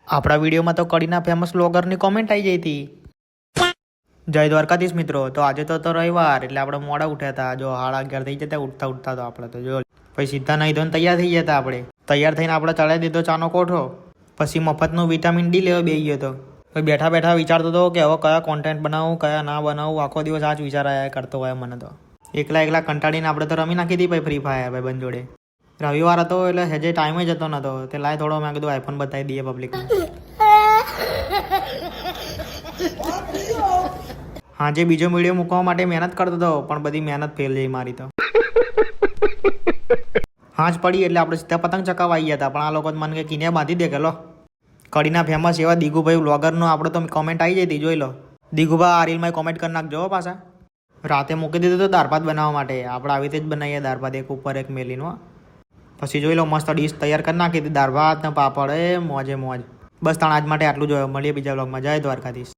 આપણા વિડીયોમાં તો કડીના ફેમસ વ્લોગરની કોમેન્ટ આવી જઈ હતી. જય દ્વારકાધીશ મિત્રો. તો આજે તો રવિવાર એટલે આપણે મોડા ઉઠ્યા હતા. જો 11:30 થઈ જતા ઉઠતા તો આપણે તો જો પછી સીધા નહીં ધોઈને તૈયાર થઈ ગયા આપણે. તૈયાર થઈને આપણે ચડાવી દીધો ચાનો કોઠો. પછી મફતનું વિટામિન ડી લેવા બેસી ગયો હતો. પછી બેઠા બેઠા વિચારતો હતો કે હવે કયા કોન્ટેન્ટ બનાવું કયા ના બનાવું. આખો દિવસ આ જ વિચાર આવ્યા કરતો હોય મને તો. એકલા કંટાળીને આપણે તો રમી નાખી હતી ભાઈ ફ્રી ફાયર ભાઈ બંધ જોડે. રવિવાર હતો એટલે હજે ટાઈમ જ હતો નતો તે લાય થોડો મેં કીધું આઈફોન બતાવી દઈએ પબ્લિકને. હા જે બીજો વિડીયો મૂકવા માટે મહેનત કરતો હતો પણ બધી મહેનત ફેલ જઈ મારી તો. હા જ પડી એટલે આપણે સીધા પતંગ ચકાવવા આવી ગયા હતા પણ આ લોકો મને કે કિને બાંધી દે કે લો. કડીના ફેમસ એવા દિગુભાઈ વ્લોગરનો આપણે તો કોમેન્ટ આવી જઈ હતી જોઈ લો. દિગુભા આ રીલમાં કોમેન્ટ કરી નાખજો પાછા. રાતે મૂકી દીધું તો દાળ ભાત બનાવવા માટે. આપણે આવી રીતે જ બનાવીએ દાળ ભાત એક ઉપર એક મેલીનો. પછી જોઈ લો મસ્ત ડીશ તૈયાર કરી નાખી હતી દાળ ભાત ને પાપડ. એ મોજે મોજ. બસ તાણ આજ માટે આટલું જ. મળીએ બીજા વ્લોગમાં. જય દ્વારકાધીશ.